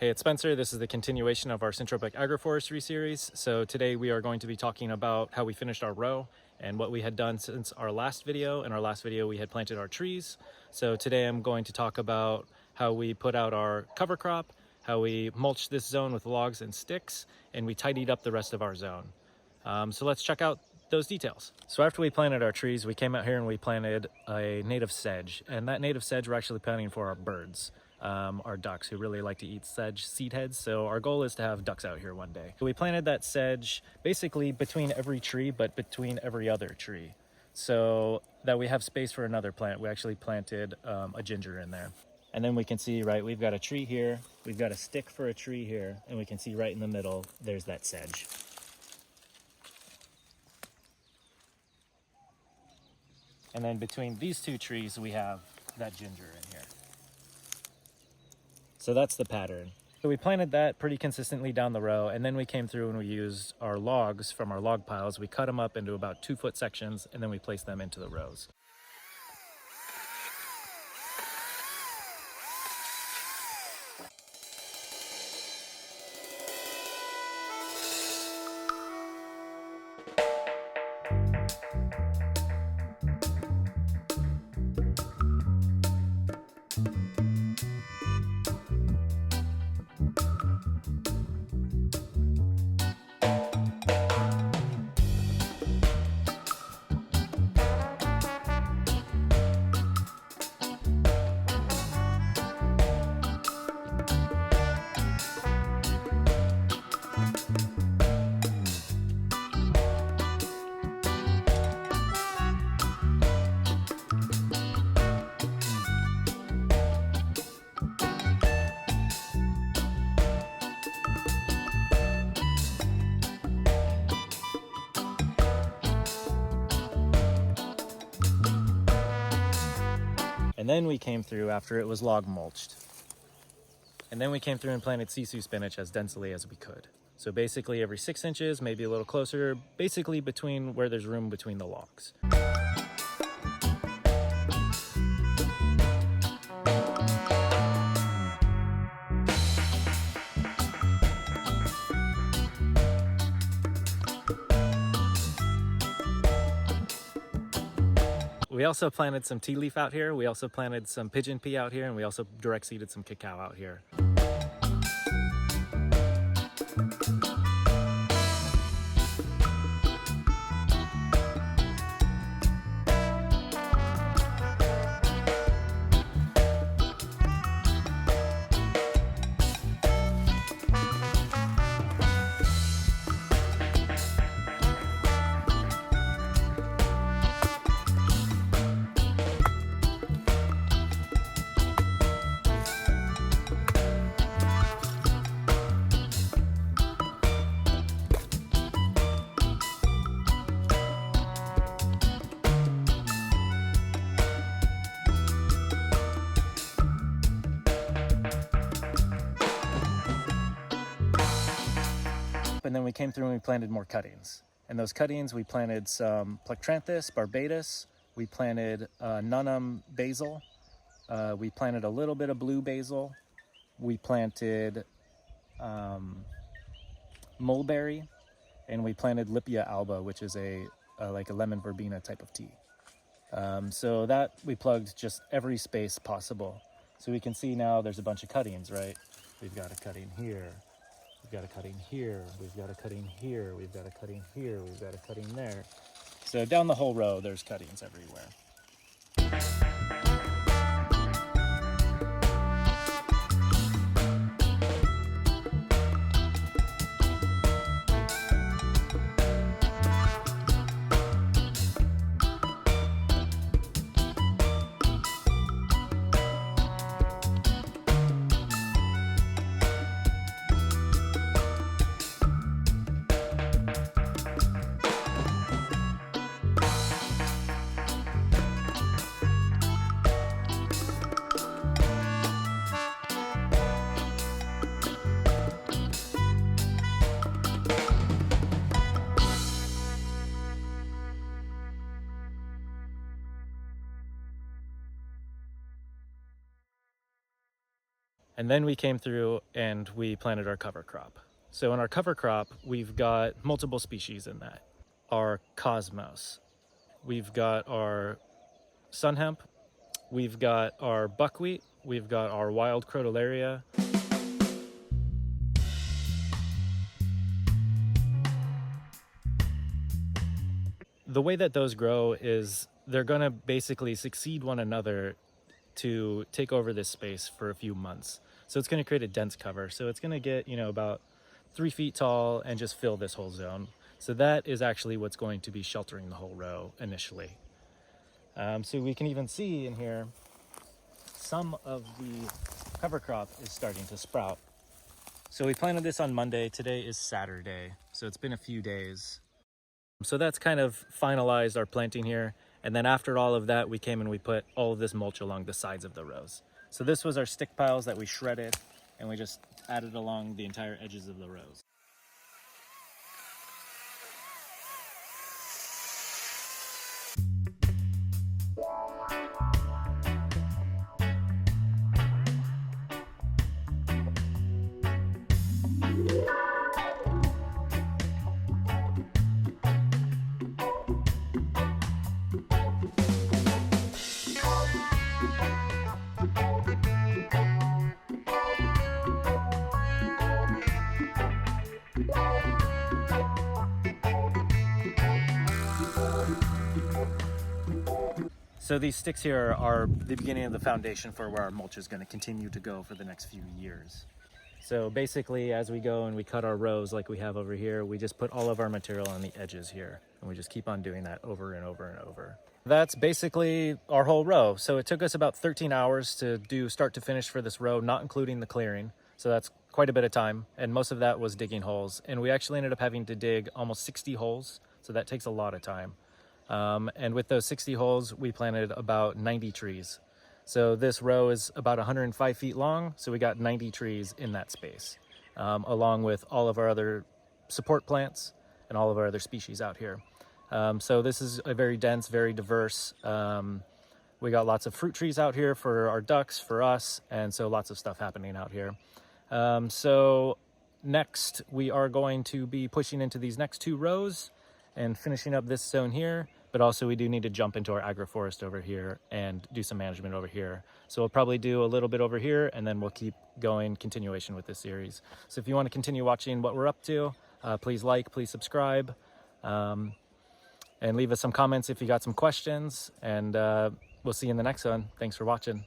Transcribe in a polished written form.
Hey, it's Spencer. This is the continuation of our Syntropic Agroforestry series. So today we are going to be talking about how we finished our row and what we had done since our last video. In our last video, we had planted our trees. So today I'm going to talk about how we put out our cover crop, how we mulched this zone with logs and sticks, and we tidied up the rest of our zone. So let's check out those details. So after we planted our trees, we came out here and we planted a native sedge, and that native sedge we're actually planting for our birds, our ducks who really like to eat sedge seed heads. So our goal is to have ducks out here one day. So we planted that sedge basically between every tree, but between every other tree, so that we have space for another plant. We actually planted a ginger in there. And then we can see, right, we've got a tree here, we've got a stick for a tree here, and we can see right in the middle, there's that sedge. And then between these two trees, we have that ginger in here. So that's the pattern. So we planted that pretty consistently down the row, and then we came through and we used our logs from our log piles. We cut them up into about 2-foot sections, and then we placed them into the rows. And then we came through after it was log mulched. And then we came through and planted sisu spinach as densely as we could. So basically every 6 inches, maybe a little closer, basically between where there's room between the logs. We also planted some tea leaf out here. We also planted some pigeon pea out here, and we also direct seeded some cacao out here. And then we came through and we planted more cuttings. And those cuttings, we planted some Plectranthus barbatus, we planted Nunum basil, we planted a little bit of blue basil, we planted mulberry, and we planted Lipia alba, which is like a lemon verbena type of tea. So that we plugged just every space possible. So we can see now there's a bunch of cuttings, right? We've got a cutting here. We've got a cutting here, we've got a cutting here, we've got a cutting here, we've got a cutting there. So down the whole row, there's cuttings everywhere. And then we came through and we planted our cover crop. So in our cover crop, we've got multiple species in that. Our cosmos, we've got our sun hemp, we've got our buckwheat, we've got our wild crotalaria. The way that those grow is they're gonna basically succeed one another to take over this space for a few months. So it's gonna create a dense cover. So it's gonna get, about 3 feet tall and just fill this whole zone. So that is actually what's going to be sheltering the whole row initially. So we can even see in here, some of the cover crop is starting to sprout. So we planted this on Monday, today is Saturday. So it's been a few days. So that's kind of finalized our planting here. And then after all of that, we came and we put all of this mulch along the sides of the rows. So this was our stick piles that we shredded and we just added along the entire edges of the rows. So these sticks here are the beginning of the foundation for where our mulch is going to continue to go for the next few years. So basically, as we go and we cut our rows like we have over here, we just put all of our material on the edges here, and we just keep on doing that over and over and over. That's basically our whole row. So it took us about 13 hours to do start to finish for this row, not including the clearing. So that's quite a bit of time, and most of that was digging holes. And we actually ended up having to dig almost 60 holes, so that takes a lot of time. And with those 60 holes, we planted about 90 trees. So this row is about 105 feet long, so we got 90 trees in that space, along with all of our other support plants and all of our other species out here. So this is a very dense, very diverse. We got lots of fruit trees out here for our ducks, for us, and so lots of stuff happening out here. So next, we are going to be pushing into these next 2 rows and finishing up this zone here, but also we do need to jump into our agroforest over here and do some management over here. So we'll probably do a little bit over here and then we'll keep going, continuation with this series. So if you want to continue watching what we're up to, please like, please subscribe, and leave us some comments if you got some questions, and we'll see you in the next one. Thanks for watching.